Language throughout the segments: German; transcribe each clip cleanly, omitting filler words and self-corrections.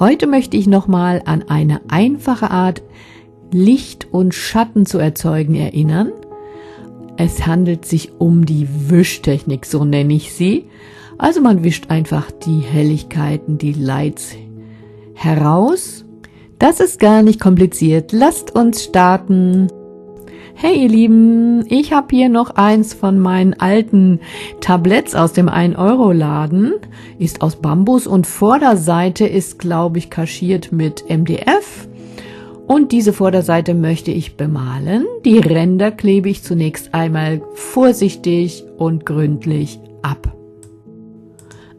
Heute möchte ich nochmal an eine einfache Art, Licht und Schatten zu erzeugen, erinnern. Es handelt sich um die Wischtechnik, so nenne ich sie. Also man wischt einfach die Helligkeiten, die Lights heraus. Das ist gar nicht kompliziert. Lasst uns starten. Hey ihr Lieben, ich habe hier noch eins von meinen alten Tabletts aus dem 1-Euro-Laden. Ist aus Bambus und Vorderseite ist, glaube ich, kaschiert mit MDF. Und diese Vorderseite möchte ich bemalen. Die Ränder klebe ich zunächst einmal vorsichtig und gründlich ab.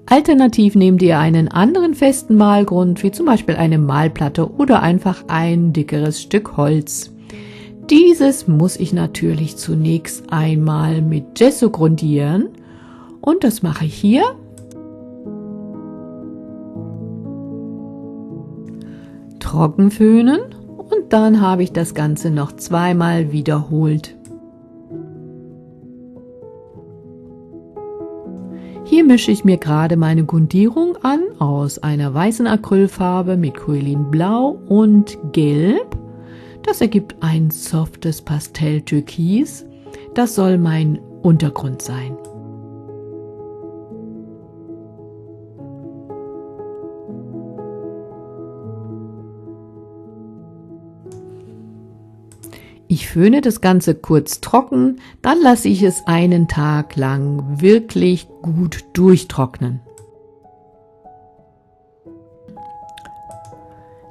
Alternativ nehmt ihr einen anderen festen Malgrund, wie zum Beispiel eine Malplatte oder einfach ein dickeres Stück Holz. Dieses muss ich natürlich zunächst einmal mit Gesso grundieren und das mache ich hier. Trocken föhnen und dann habe ich das Ganze noch zweimal wiederholt. Hier mische ich mir gerade meine Grundierung an aus einer weißen Acrylfarbe mit Kryolinblau und Gelb. Das ergibt ein softes Pastelltürkis. Das soll mein Untergrund sein. Ich föhne das Ganze kurz trocken, dann lasse ich es einen Tag lang wirklich gut durchtrocknen.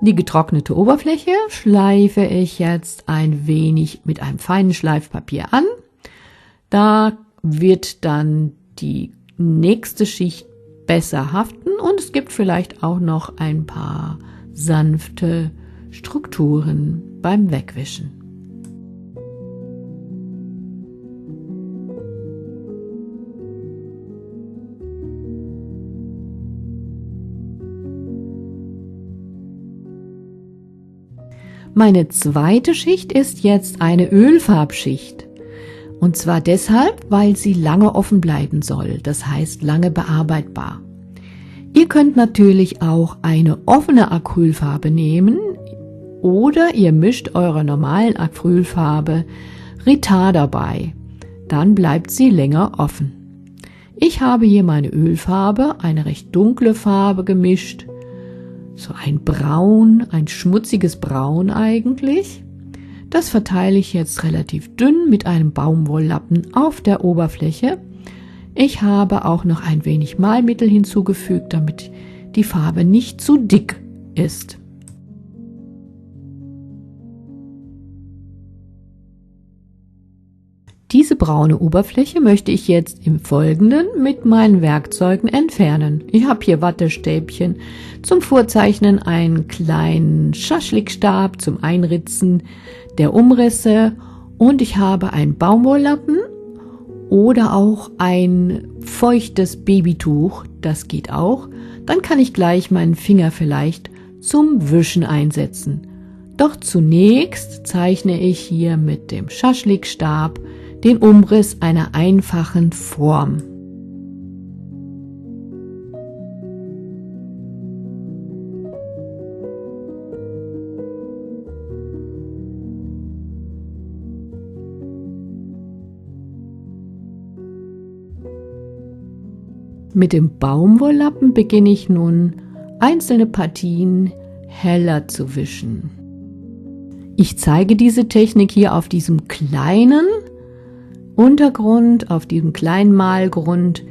Die getrocknete Oberfläche schleife ich jetzt ein wenig mit einem feinen Schleifpapier an. Da wird dann die nächste Schicht besser haften und es gibt vielleicht auch noch ein paar sanfte Strukturen beim Wegwischen. Meine zweite Schicht ist jetzt eine Ölfarbschicht. Und zwar deshalb, weil sie lange offen bleiben soll, das heißt lange bearbeitbar. Ihr könnt natürlich auch eine offene Acrylfarbe nehmen oder ihr mischt eurer normalen Acrylfarbe Retarder bei. Dann bleibt sie länger offen. Ich habe hier meine Ölfarbe, eine recht dunkle Farbe gemischt. So ein Braun, ein schmutziges Braun eigentlich. Das verteile ich jetzt relativ dünn mit einem Baumwolllappen auf der Oberfläche. Ich habe auch noch ein wenig Malmittel hinzugefügt, damit die Farbe nicht zu dick ist. Diese braune Oberfläche möchte ich jetzt im Folgenden mit meinen Werkzeugen entfernen. Ich habe hier Wattestäbchen zum Vorzeichnen, einen kleinen Schaschlikstab zum Einritzen der Umrisse und ich habe einen Baumwolllappen oder auch ein feuchtes Babytuch, das geht auch. Dann kann ich gleich meinen Finger vielleicht zum Wischen einsetzen. Doch zunächst zeichne ich hier mit dem Schaschlikstab den Umriss einer einfachen Form. Mit dem Baumwolllappen beginne ich nun, einzelne Partien heller zu wischen. Ich zeige diese Technik hier auf diesem kleinen Untergrund, auf diesem kleinen Malgrund.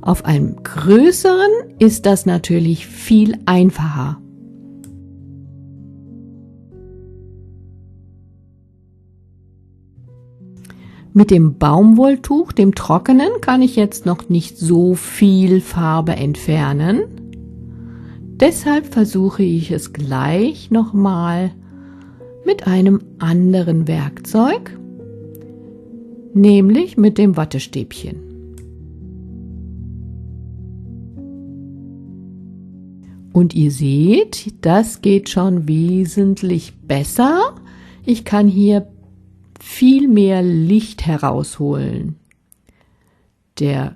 Auf einem größeren ist das natürlich viel einfacher. Mit dem Baumwolltuch, dem trockenen, kann ich jetzt noch nicht so viel Farbe entfernen. Deshalb versuche ich es gleich nochmal mit einem anderen Werkzeug, nämlich mit dem Wattestäbchen. Und ihr seht, das geht schon wesentlich besser. Ich kann hier viel mehr Licht herausholen. Der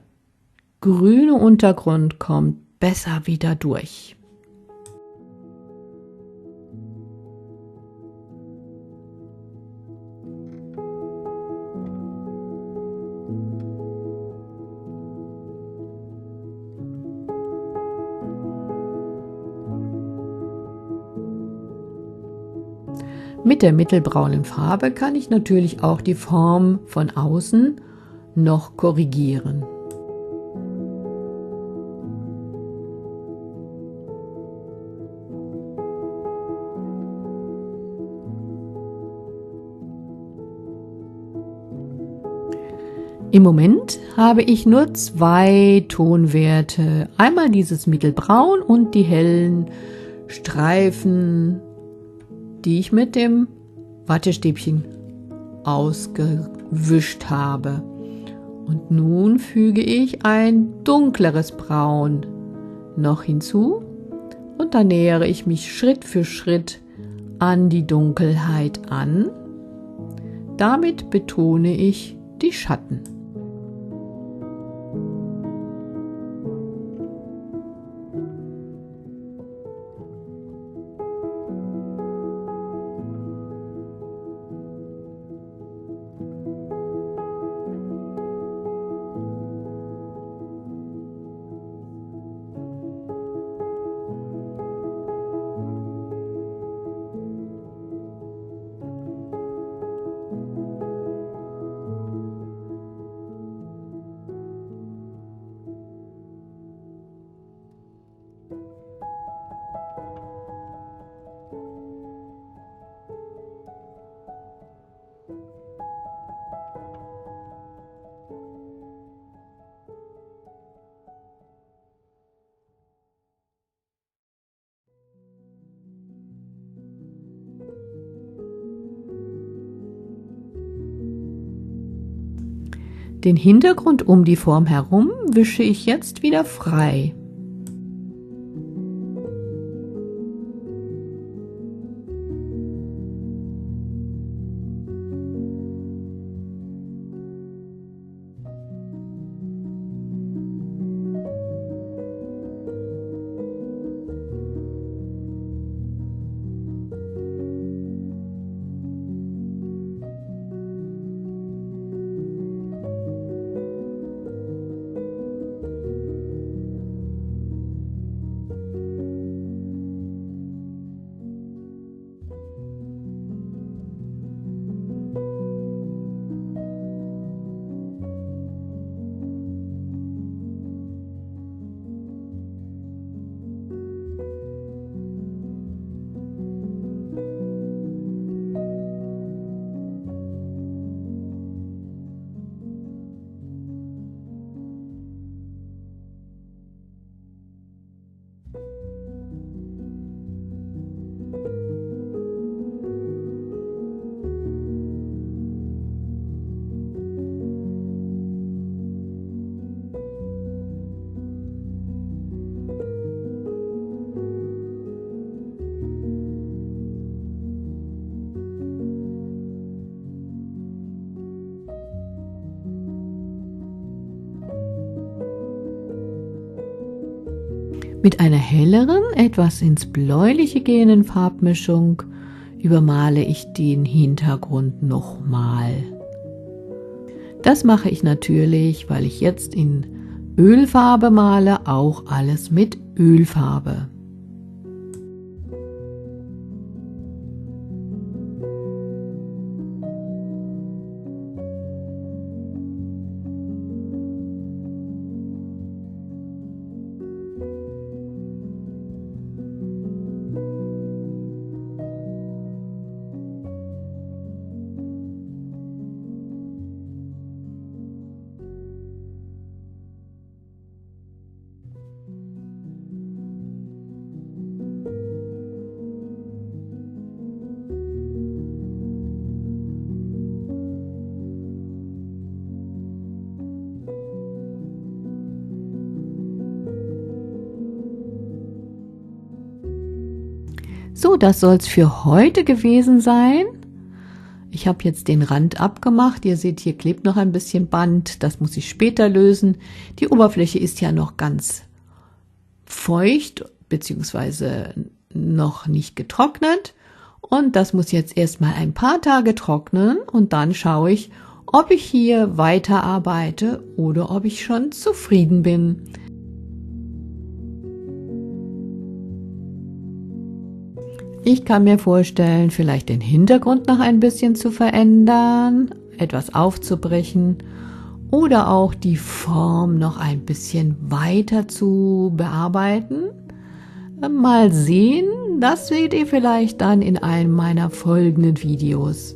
grüne Untergrund kommt besser wieder durch. Mit der mittelbraunen Farbe kann ich natürlich auch die Form von außen noch korrigieren. Im Moment habe ich nur 2 Tonwerte, einmal dieses Mittelbraun und die hellen Streifen, die ich mit dem Wattestäbchen ausgewischt habe. Und nun füge ich ein dunkleres Braun noch hinzu und dann nähere ich mich Schritt für Schritt an die Dunkelheit an. Damit betone ich die Schatten. Den Hintergrund um die Form herum wische ich jetzt wieder frei. Mit einer helleren, etwas ins Bläuliche gehenden Farbmischung übermale ich den Hintergrund nochmal. Das mache ich natürlich, weil ich jetzt in Ölfarbe male, auch alles mit Ölfarbe. So, das soll es für heute gewesen sein. Ich habe jetzt den Rand abgemacht. Ihr seht, hier klebt noch ein bisschen Band. Das muss ich später lösen. Die Oberfläche ist ja noch ganz feucht bzw. noch nicht getrocknet. Und das muss jetzt erstmal ein paar Tage trocknen. Und dann schaue ich, ob ich hier weiterarbeite oder ob ich schon zufrieden bin. Ich kann mir vorstellen, vielleicht den Hintergrund noch ein bisschen zu verändern, etwas aufzubrechen oder auch die Form noch ein bisschen weiter zu bearbeiten. Mal sehen, das seht ihr vielleicht dann in einem meiner folgenden Videos.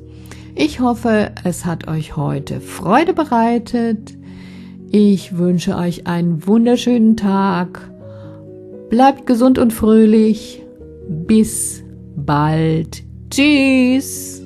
Ich hoffe, es hat euch heute Freude bereitet. Ich wünsche euch einen wunderschönen Tag. Bleibt gesund und fröhlich. Bis bald. Tschüss.